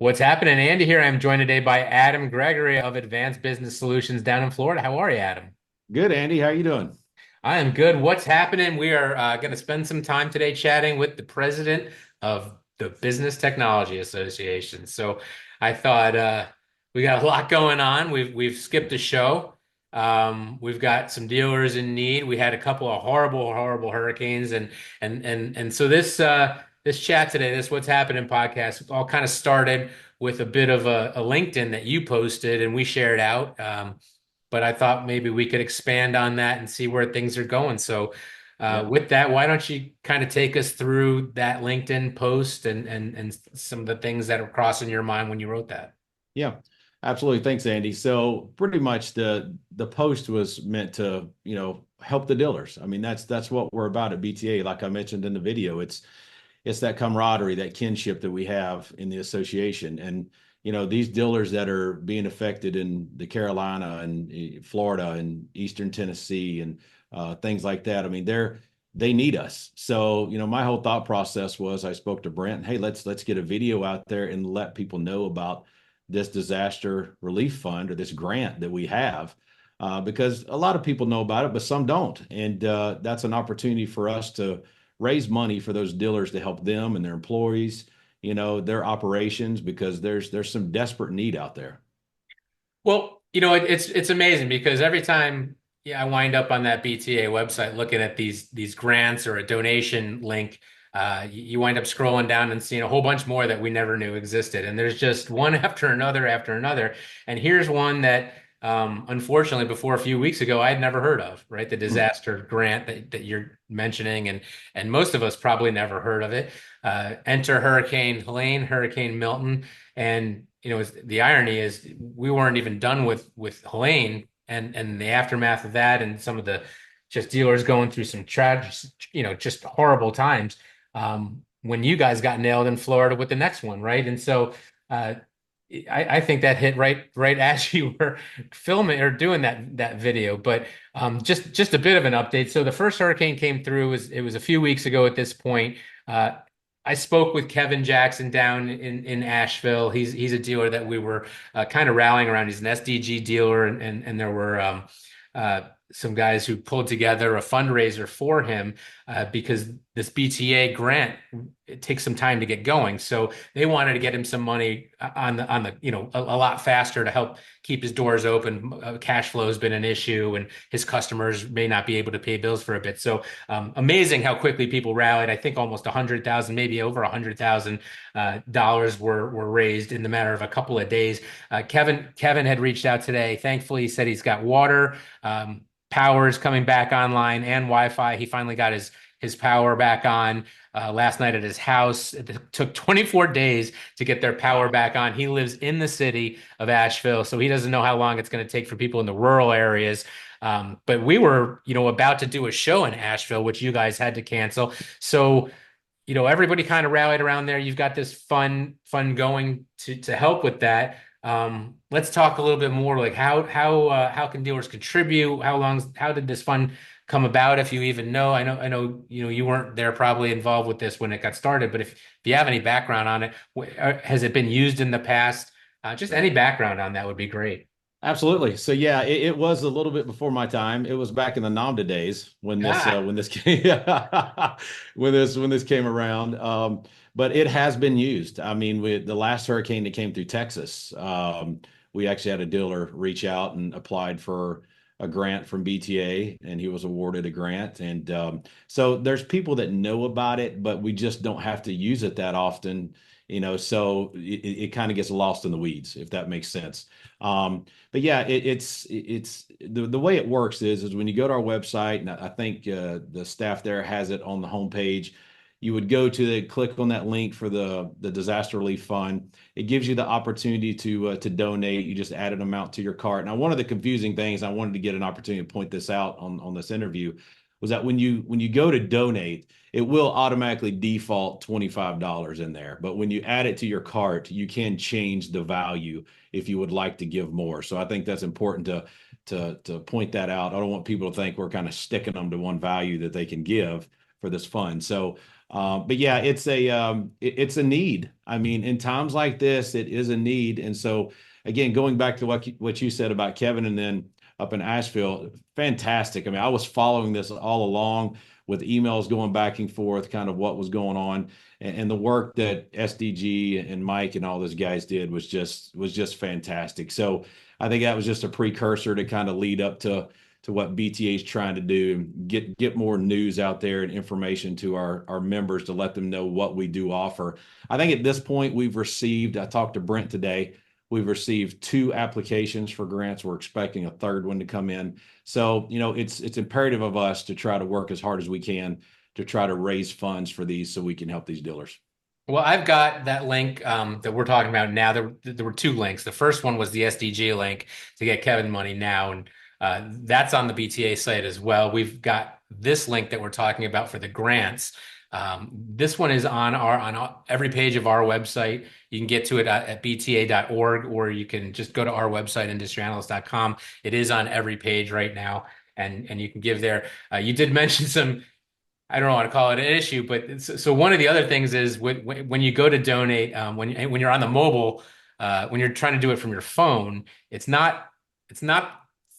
What's happening, Andy? Here I'm joined today by Adam Gregory of Advanced Business Solutions down in Florida. How are you, Adam? Good, Andy. How you doing? I am good. What's happening? We are going to spend some time today chatting with the president of the Business Technology Association. So I thought we got a lot going on. We've skipped a show. We've got some dealers in need. We had a couple of horrible hurricanes, and so this chat today, this What's Happening podcast, all kind of started with a bit of a LinkedIn that you posted and we shared out. But I thought maybe we could expand on that and see where things are going. So, Yeah. with that, why don't you kind of take us through that LinkedIn post and some of the things that are crossing your mind when you wrote that? Yeah. Absolutely. Thanks, Andy. So pretty much the post was meant to, help the dealers. I mean, that's what we're about at BTA. Like I mentioned in the video, it's that camaraderie, that kinship that we have in the association. And, these dealers that are being affected in the Carolina and Florida and Eastern Tennessee and things like that. I mean, they need us. So, my whole thought process was I spoke to Brent, hey, let's get a video out there and let people know about this disaster relief fund or this grant that we have. Because a lot of people know about it, but some don't. And that's an opportunity for us to raise money for those dealers to help them and their employees, their operations, because there's some desperate need out there. Well, it's amazing because every time I wind up on that BTA website looking at these grants or a donation link, you wind up scrolling down and seeing a whole bunch more that we never knew existed. And there's just one after another after another. And here's one that unfortunately before a few weeks ago I had never heard of, right? The Hmm. disaster grant that you're mentioning, and most of us probably never heard of it. Enter Hurricane Helene, Hurricane Milton. And the irony is we weren't even done with Helene and the aftermath of that, and some of the just dealers going through some tragic, just horrible times. When you guys got nailed in Florida with the next one, right? And so uh, I think that hit right as you were filming or doing that video. But just a bit of an update. So the first hurricane came through. It was a few weeks ago at this point. Uh, I spoke with Kevin Jackson down in Asheville. He's a dealer that we were kind of rallying around. He's an SDG dealer, and there were uh, some guys who pulled together a fundraiser for him because this BTA grant, it takes some time to get going. So they wanted to get him some money on the a lot faster to help keep his doors open. Cash flow has been an issue, and his customers may not be able to pay bills for a bit. So amazing how quickly people rallied. I think almost 100,000, maybe over 100,000 dollars were raised in the matter of a couple of days. Kevin had reached out today. Thankfully, he said he's got water. Power is coming back online and Wi-Fi. He finally got his power back on last night at his house. It took 24 days to get their power back on. He lives in the city of Asheville, so he doesn't know how long it's going to take for people in the rural areas. But we were, about to do a show in Asheville, which you guys had to cancel. So, everybody kind of rallied around there. You've got this fun going to help with that. Let's talk a little bit more like how can dealers contribute? How did this fund come about, if you even know? I know you weren't there probably involved with this when it got started, but if you have any background on it, has it been used in the past? Just any background on that would be great. Absolutely. So yeah, it was a little bit before my time. It was back in the NOMDA days when this Ah, when this came when this came around. But it has been used. I mean, with the last hurricane that came through Texas, we actually had a dealer reach out and applied for a grant from BTA, and he was awarded a grant. And so there's people that know about it, but we just don't have to use it that often. So it kind of gets lost in the weeds, if that makes sense. But yeah, it's the way it works is when you go to our website, and I think the staff there has it on the homepage. You would go to click on that link for the disaster relief fund. It gives you the opportunity to donate. You just add an amount to your cart. Now, one of the confusing things, I wanted to get an opportunity to point this out on this interview, was that when you go to donate, it will automatically default $25 in there. But when you add it to your cart, you can change the value if you would like to give more. So I think that's important to point that out. I don't want people to think we're kind of sticking them to one value that they can give for this fund. So But yeah, it's a need. I mean, in times like this, it is a need. And so again, going back to what you said about Kevin and then up in Asheville, fantastic. I mean, I was following this all along with emails going back and forth, kind of what was going on, and the work that SDG and Mike and all those guys did was just fantastic. So I think that was just a precursor to kind of lead up to what BTA is trying to do, get more news out there and information to our members to let them know what we do offer. I think at this point I talked to Brent today, we've received 2 applications for grants. We're expecting a third one to come in. So, it's imperative of us to try to work as hard as we can to try to raise funds for these so we can help these dealers. Well, I've got that link that we're talking about now. There were 2 links. The first one was the SDG link to get Kevin money now, and that's on the BTA site as well. We've got this link that we're talking about for the grants. This one is on every page of our website. You can get to it at bta.org, or you can just go to our website, industryanalyst.com. It is on every page right now, and you can give there. You did mention some. I don't want to call it an issue, but so one of the other things is when you go to donate, when you're on the mobile, when you're trying to do it from your phone, it's not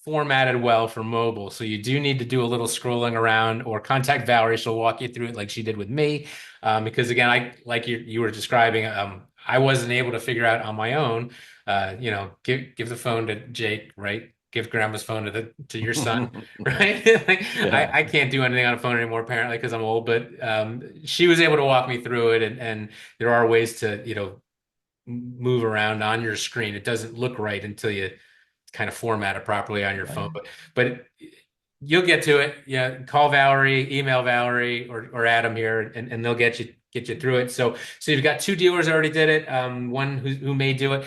formatted well for mobile. So you do need to do a little scrolling around or contact Valerie. She'll walk you through it like she did with me. Because again, like you were describing, I wasn't able to figure out on my own. Give the phone to Jake, right? Give grandma's phone to your son, right? Like, Yeah. I can't do anything on a phone anymore, apparently, because I'm old. But she was able to walk me through it, and there are ways to move around on your screen. It doesn't look right until you kind of format it properly on your phone. But you'll get to it. Yeah, call Valerie, email Valerie or Adam here, and they'll get you through it. So you've got 2 dealers already did it. One who may do it.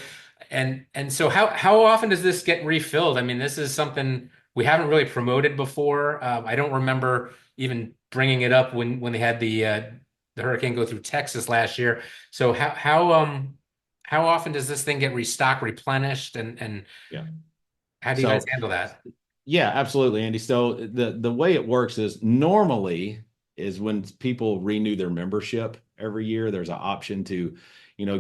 And so how often does this get refilled? I mean, this is something we haven't really promoted before. I don't remember even bringing it up when they had the hurricane go through Texas last year. So how often does this thing get restocked, replenished, and Yeah. how do you guys So handle that? yeah, absolutely, Andy. So the way it works is normally is when people renew their membership every year, there's an option to,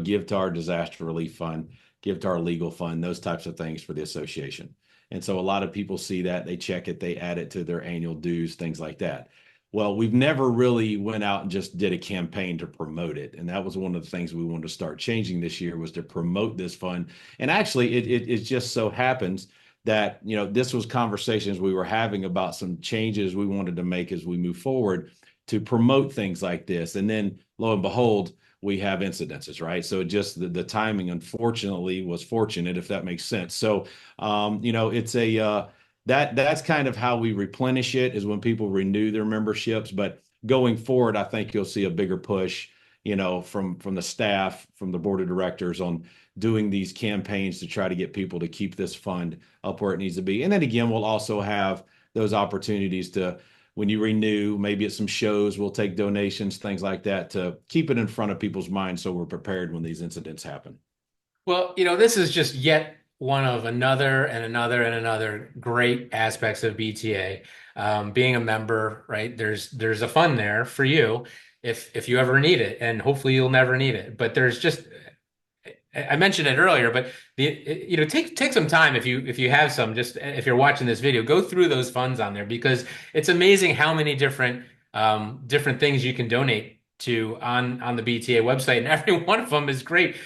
give to our disaster relief fund, give to our legal fund, those types of things for the association. And so a lot of people see that, they check it, they add it to their annual dues, things like that. Well, we've never really went out and just did a campaign to promote it. And that was one of the things we wanted to start changing this year was to promote this fund. And actually it just so happens that this was conversations we were having about some changes we wanted to make as we move forward to promote things like this. And then lo and behold, we have incidences, right? So just the timing unfortunately was fortunate, if that makes sense. So it's that's kind of how we replenish it, is when people renew their memberships. But going forward, I think you'll see a bigger push, from the staff, from the board of directors on doing these campaigns to try to get people to keep this fund up where it needs to be. And then again, we'll also have those opportunities to, when you renew, maybe at some shows, we'll take donations, things like that, to keep it in front of people's minds so we're prepared when these incidents happen. Well, this is just yet one of another and another and another great aspects of BTA. Being a member, right? There's a fund there for you if you ever need it, and hopefully you'll never need it. But there's just I mentioned it earlier, but take some time if you have some, just if you're watching this video, go through those funds on there because it's amazing how many different things you can donate to on the BTA website, and every one of them is great.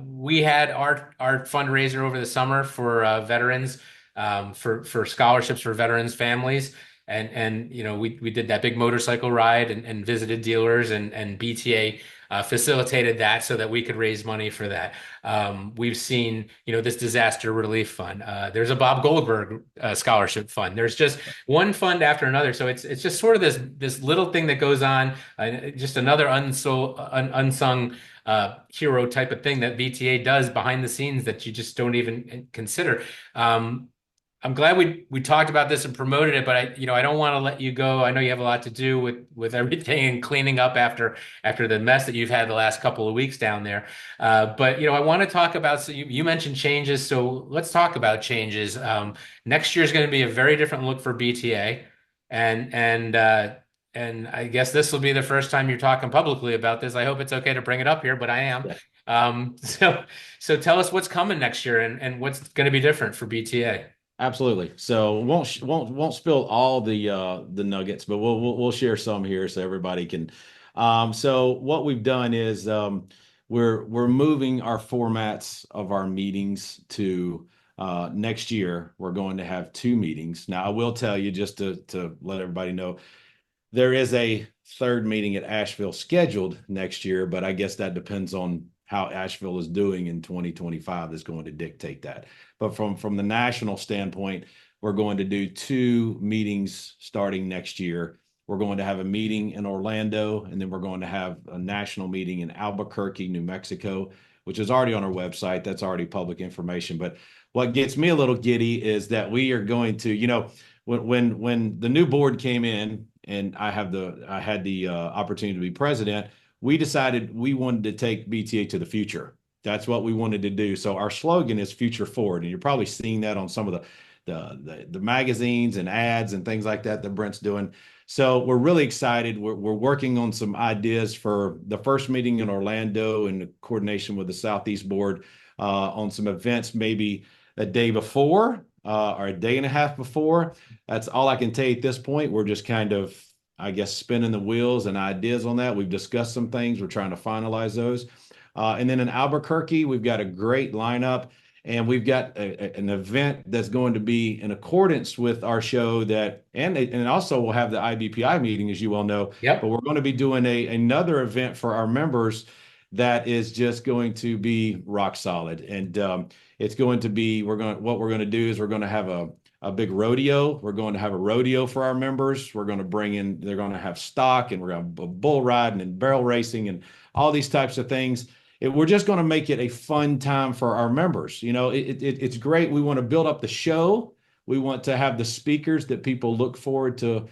We had our fundraiser over the summer for veterans, for scholarships for veterans families. And we did that big motorcycle ride and visited dealers and BTA facilitated that so that we could raise money for that. We've seen, this disaster relief fund. There's a Bob Goldberg scholarship fund. There's just one fund after another. So it's just sort of this little thing that goes on, just another unsung hero type of thing that BTA does behind the scenes that you just don't even consider. I'm glad we talked about this and promoted it, but I don't want to let you go. I know you have a lot to do with everything and cleaning up after the mess that you've had the last couple of weeks down there. But I want to talk about. So you mentioned changes, so let's talk about changes. Next year is going to be a very different look for BTA, and and I guess this will be the first time you're talking publicly about this. I hope it's okay to bring it up here, but I am. Yeah. Um, so, so tell us what's coming next year and what's going to be different for BTA. Absolutely. So won't spill all the nuggets, but we'll share some here so everybody can. So what we've done is we're moving our formats of our meetings to next year. We're going to have two meetings. Now I will tell you just to let everybody know there is a third meeting at Asheville scheduled next year, but I guess that depends on how Asheville is doing in 2025 that's going to dictate that. But from the national standpoint, we're going to do two meetings starting next year. We're going to have a meeting in Orlando, and then we're going to have a national meeting in Albuquerque, New Mexico, which is already on our website. That's already public information. But what gets me a little giddy is that we are going to, when the new board came in and I had the opportunity to be president, we decided we wanted to take BTA to the future. That's what we wanted to do. So our slogan is future forward, and you're probably seeing that on some of the magazines and ads and things like that that Brent's doing. So we're really excited. We're working on some ideas for the first meeting in Orlando in coordination with the Southeast Board on some events, maybe a day before or a day and a half before. That's all I can tell you at this point. We're just kind of, I guess, spinning the wheels and ideas on that. We've discussed some things. We're trying to finalize those. And then in Albuquerque, we've got a great lineup, and we've got an event that's going to be in accordance with our show that, and also we'll have the IBPI meeting, as you well know, but Yep. we're going to be doing another event for our members that is just going to be rock solid. And it's going to be, what we're going to do is we're going to have a big rodeo. We're going to have a rodeo for our members. We're going to bring in, they're going to have stock, and we're going to have bull riding and barrel racing and all these types of things. We're just going to make it a fun time for our members. It's great. We want to build up the show. We want to have the speakers that people look forward to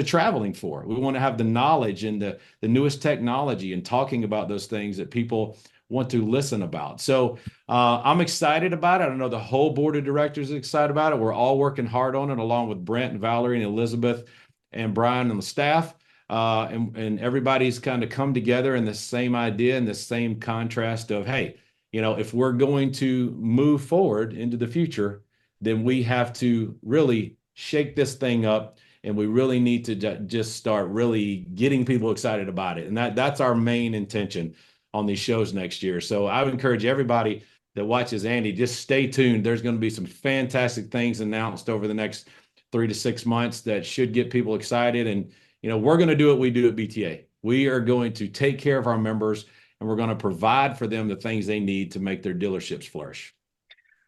traveling for. We want to have the knowledge and the newest technology and talking about those things that people want to listen about. So I'm excited about it. I know the whole board of directors is excited about it. We're all working hard on it, along with Brent and Valerie and Elizabeth and Brian and the staff. And everybody's kind of come together in the same idea and the same contrast of, hey, if we're going to move forward into the future, then we have to really shake this thing up, and we really need to just start really getting people excited about it. And that's our main intention on these shows next year. So I would encourage everybody that watches Andy, just stay tuned. There's going to be some fantastic things announced over the next 3 to 6 months that should get people excited. And we're going to do what we do at BTA. We are going to take care of our members, and we're going to provide for them the things they need to make their dealerships flourish.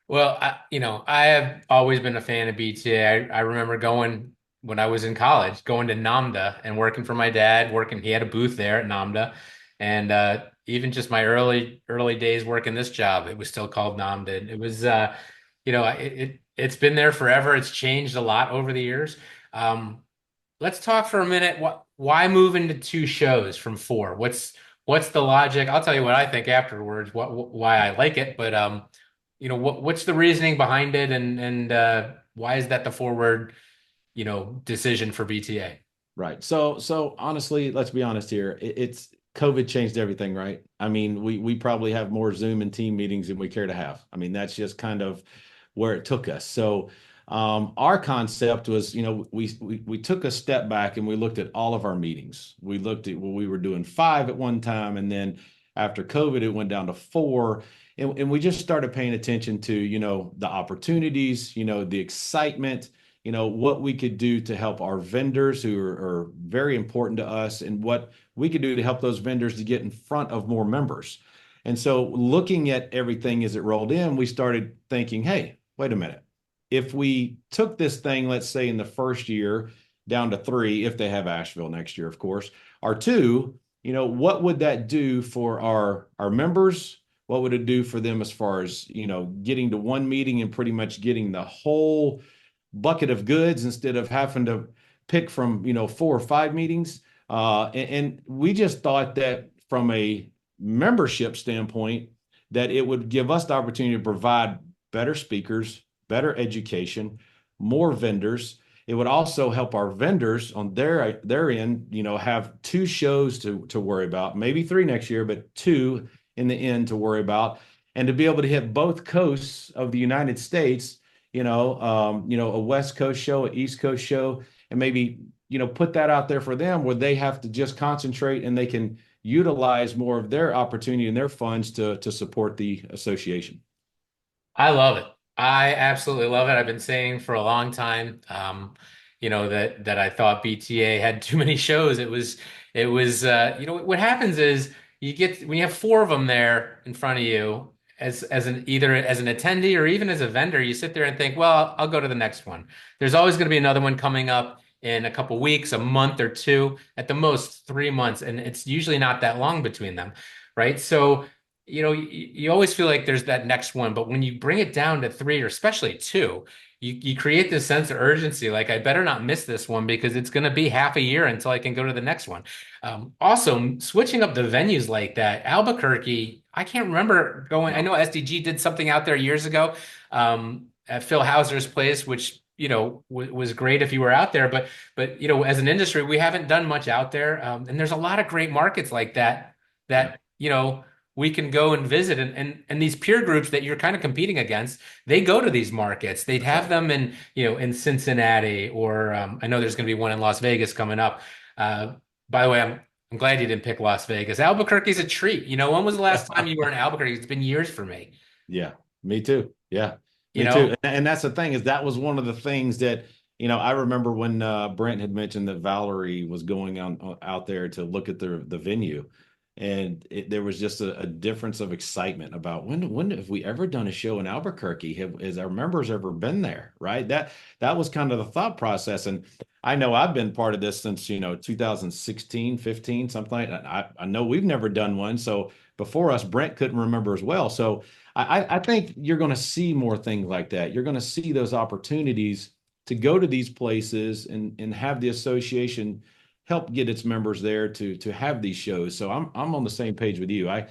Well, I have always been a fan of BTA. I remember going when I was in college, going to NOMDA and working for my dad, he had a booth there at NOMDA. And even just my early days working this job, it was still called NOMDA. It was it's been there forever. It's changed a lot over the years. Let's talk for a minute. Why move into two shows from four? What's the logic? I'll tell you what I think afterwards, why I like it, but what's the reasoning behind it, and why is that the forward, decision for BTA? Right. So honestly, let's be honest here. It's COVID changed everything, right? I mean, we probably have more Zoom and team meetings than we care to have. I mean, that's just kind of where it took us. So our concept was, we took a step back and we looked at all of our meetings. We looked at, well, we were doing 5 at one time, and then after COVID, it went down to 4. And we just started paying attention to, the opportunities, the excitement, what we could do to help our vendors who are very important to us, and what we could do to help those vendors to get in front of more members. And so looking at everything as it rolled in, we started thinking, hey, wait a minute. If we took this thing, let's say in the first year down to 3, if they have Asheville next year, of course, or 2, what would that do for our members? What would it do for them as far as, getting to one meeting and pretty much getting the whole bucket of goods instead of having to pick from 4 or 5 meetings? And we just thought that from a membership standpoint, that it would give us the opportunity to provide better speakers, better education, more vendors. it would also help our vendors on their end, have two shows to worry about, maybe three next year, but two in the end to worry about, and to be able to hit both coasts of the United States, a West Coast show, an East Coast show, and maybe, put that out there for them where they have to just concentrate and they can utilize more of their opportunity and their funds to support the association. I love it. I absolutely love it. I've been saying for a long time, that I thought BTA had too many shows. What happens is you get when you have four of them there in front of you as an either as an attendee or even as a vendor, you sit there and think, well, I'll go to the next one. There's always going to be another one coming up in a couple weeks, a month or two, at the most 3 months, and it's usually not that long between them, right? So you always feel like there's that next one, but when you bring it down to three or especially two, you create this sense of urgency. Like, I better not miss this one because it's going to be half a year until I can go to the next one. Also, switching up the venues like that, Albuquerque, I can't remember going. I No. know SDG did something out there years ago at Phil Hauser's place, which was great if you were out there. But as an industry, we haven't done much out there, and there's a lot of great markets like that Yeah. that we can go and visit and these peer groups that you're kind of competing against, they go to these markets. They'd That's have right. them in Cincinnati or I know there's going to be one in Las Vegas coming up. Uh, by the way, I'm glad you didn't pick Las Vegas. Albuquerque's a treat. When was the last time you were in Albuquerque? It's been years for me. Yeah, me too. Yeah, You me too. know, And that's the thing is that was one of the things that, I remember when Brent had mentioned that Valerie was going out there to look at the venue, and there was just a difference of excitement about when have we ever done a show in Albuquerque? Has our members ever been there? Right? That was kind of the thought process. And I know I've been part of this since 2016, 15, something like that. I know we've never done one. So before us, Brent couldn't remember as well. So I think you're going to see more things like that. You're going to see those opportunities to go to these places and have the association help get its members there to have these shows. So I'm on the same page with you. I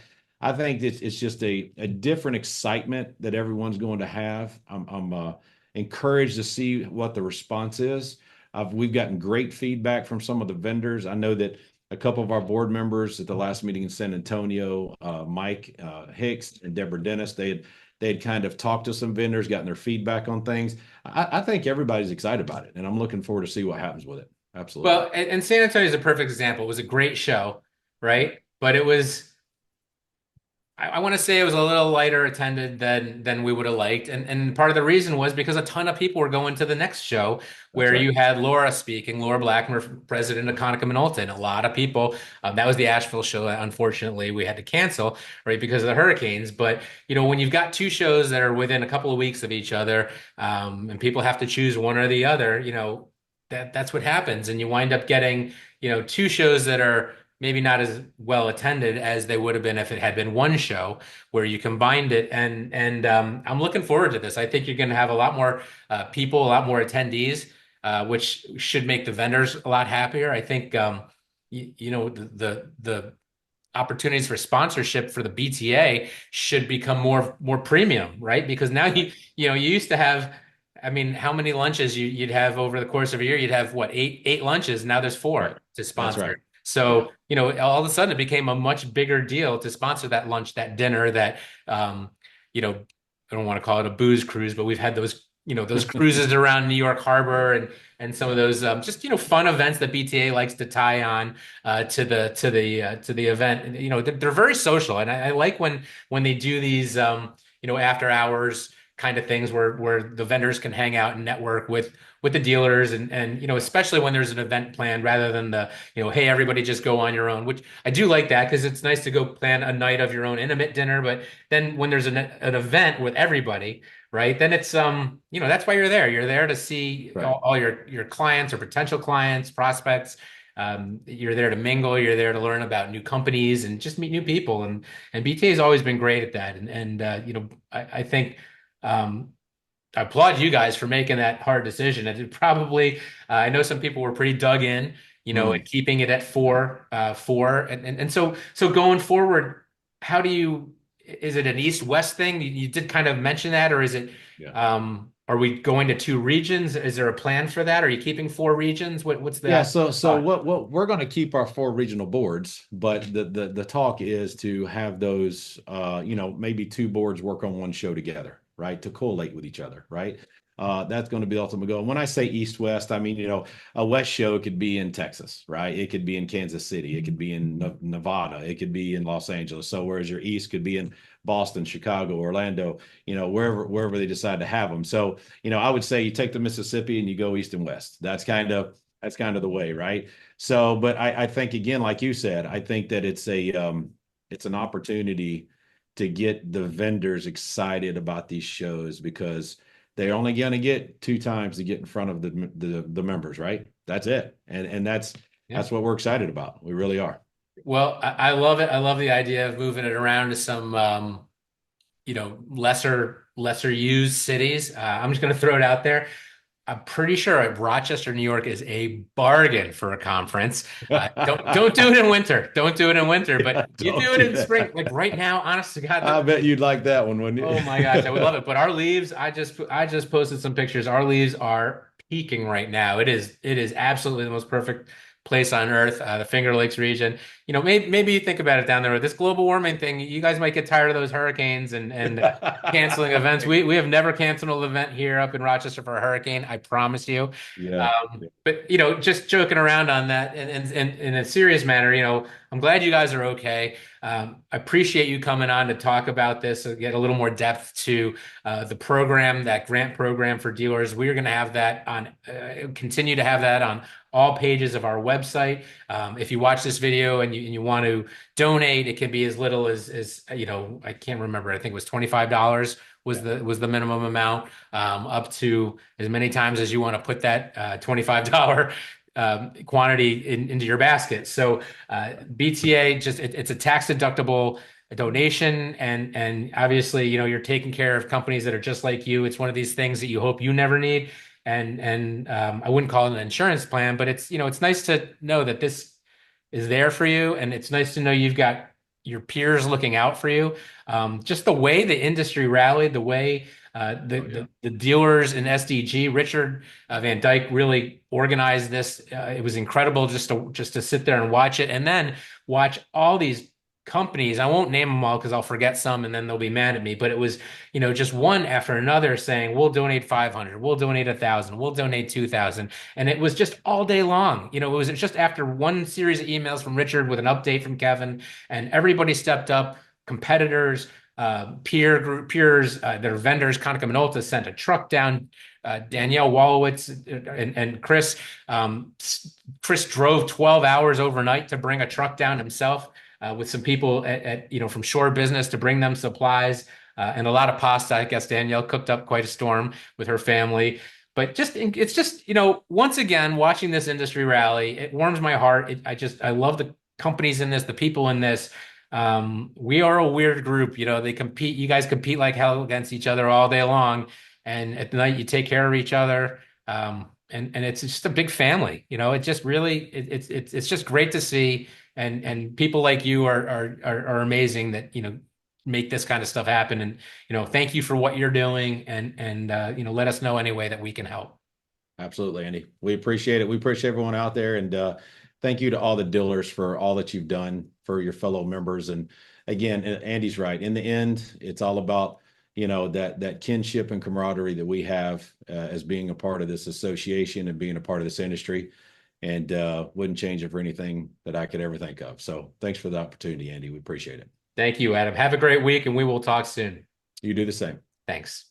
think it's just a different excitement that everyone's going to have. I'm encouraged to see what the response is. We've gotten great feedback from some of the vendors. I know that a couple of our board members at the last meeting in San Antonio, Mike Hicks and Deborah Dennis, they had kind of talked to some vendors, gotten their feedback on things. I think everybody's excited about it, and I'm looking forward to see what happens with it. Absolutely. well, and San Antonio is a perfect example. It was a great show, right? But I want to say it was a little lighter attended than we would have liked, and part of the reason was because a ton of people were going to the next show That's where right. you had Laura speaking, Laura Blackmer, president of Conica Minolta, and a lot of people. That was the Asheville show that unfortunately we had to cancel, right, because of the hurricanes. But when you've got two shows that are within a couple of weeks of each other, and people have to choose one or the other, that's what happens, and you wind up getting two shows that are maybe not as well attended as they would have been if it had been one show where you combined it. And I'm looking forward to this. I think you're going to have a lot more people, a lot more attendees, which should make the vendors a lot happier. I think the opportunities for sponsorship for the BTA should become more premium, right? Because now Right. you used to have, I mean, how many lunches you'd have over the course of a year? You'd have what, eight lunches. Now there's Right. four to That's right. sponsor. Yeah. So, all of a sudden it became a much bigger deal to sponsor that lunch, that dinner, that you know, I don't want to call it a booze cruise, but we've had those cruises around New York Harbor and some of Yeah. those just fun events that BTA likes to tie on to the event. And, they're very social, and I like when they do these after hours kind of things where the vendors can hang out and network with the dealers and especially when there's an event planned rather than the hey, everybody just go on your own, which I do like that because it's nice to go plan a night of your own intimate dinner. But then when there's an event with everybody, right, then it's that's why you're there to see Right. all your clients or potential clients, prospects. You're there to mingle, you're there to learn about new companies and just meet new people, and BTA has always been great at that. I think um, I applaud you guys for making that hard decision. It probably, I know some people were pretty dug in, Mm. at keeping it at four. And so going forward, how do you, is it an east-west thing? You did kind of mention that, or is it, Yeah. Are we going to two regions? Is there a plan for that? Are you keeping four regions? What's Yeah, that so thought? what we're going to keep our four regional boards, but the talk is to have those maybe two boards work on one show together, right? To collate with each other, right? That's going to be the ultimate goal. And when I say east west, I mean, a west show could be in Texas, right? It could be in Kansas City, it could be in Nevada, it could be in Los Angeles. So whereas your east could be in Boston, Chicago, Orlando, wherever they decide to have them. So, I would say you take the Mississippi and you go east and west. That's kind of the way, right? So, but I think again, like you said, I think that it's an opportunity to get the vendors excited about these shows because they're only going to get two times to get in front of the members, right? That's it, and that's Yeah. that's what we're excited about. We really are. Well, I love it. I love the idea of moving it around to some, lesser used cities. I'm just going to throw it out there. I'm pretty sure Rochester, New York is a bargain for a conference. Don't do it in winter. Don't do it in winter, but Yeah, you don't do it do in spring. that. Like right now, honest to God, I bet you'd like that one, wouldn't oh you? my gosh, I would love it. But our leaves, I just posted some pictures. Our leaves are peaking right now. It is absolutely the most perfect place on earth, the Finger Lakes region. Maybe you think about it down there with this global warming thing. You guys might get tired of those hurricanes and canceling events. We have never canceled an event here up in Rochester for a hurricane. I promise you. Yeah. But just joking around on that, and in a serious manner, I'm glad you guys are okay. I appreciate you coming on to talk about this and get a little more depth to the program, that grant program for dealers. We're going to have that continue to have that on all pages of our website. If you watch this video and you want to donate, it can be as little as I can't remember. I think it was $25 was Yeah. the minimum amount, up to as many times as you want to put that $25 quantity into your basket. So BTA it's a tax deductible donation, and obviously you're taking care of companies that are just like you. It's one of these things that you hope you never need, and I wouldn't call it an insurance plan, but it's nice to know that this is there for you, and it's nice to know you've got your peers looking out for you. Just the way the industry rallied, the way the, Oh yeah. the dealers in SDG, Richard Van Dyke really organized this. It was incredible just to sit there and watch it, and then watch all these companies. I won't name them all because I'll forget some, and then they'll be mad at me. But it was, just one after another saying, "We'll donate 500, we'll donate 1,000, we'll donate 2,000," and it was just all day long. It was just after one series of emails from Richard with an update from Kevin, and everybody stepped up. Competitors, peer group peers, their vendors. Konica Minolta sent a truck down. Danielle Wallowitz and Chris. Chris drove 12 hours overnight to bring a truck down himself, with some people from Shore Business to bring them supplies, and a lot of pasta. I guess Danielle cooked up quite a storm with her family. But it's just, once again, watching this industry rally, it warms my heart. I love the companies in this, the people in this. We are a weird group. They compete. You guys compete like hell against each other all day long, and at night you take care of each other. And it's just a big family. It just really it's just great to see, and people like you are amazing that make this kind of stuff happen. And thank you for what you're doing, and let us know any way that we can help. Absolutely, Andy. We appreciate it. We appreciate everyone out there. And thank you to all the dealers for all that you've done for your fellow members. And again, Andy's right. In the end, it's all about, that kinship and camaraderie that we have as being a part of this association and being a part of this industry. And wouldn't change it for anything that I could ever think of. So thanks for the opportunity, Andy. We appreciate it. Thank you, Adam. Have a great week, and we will talk soon. You do the same. Thanks.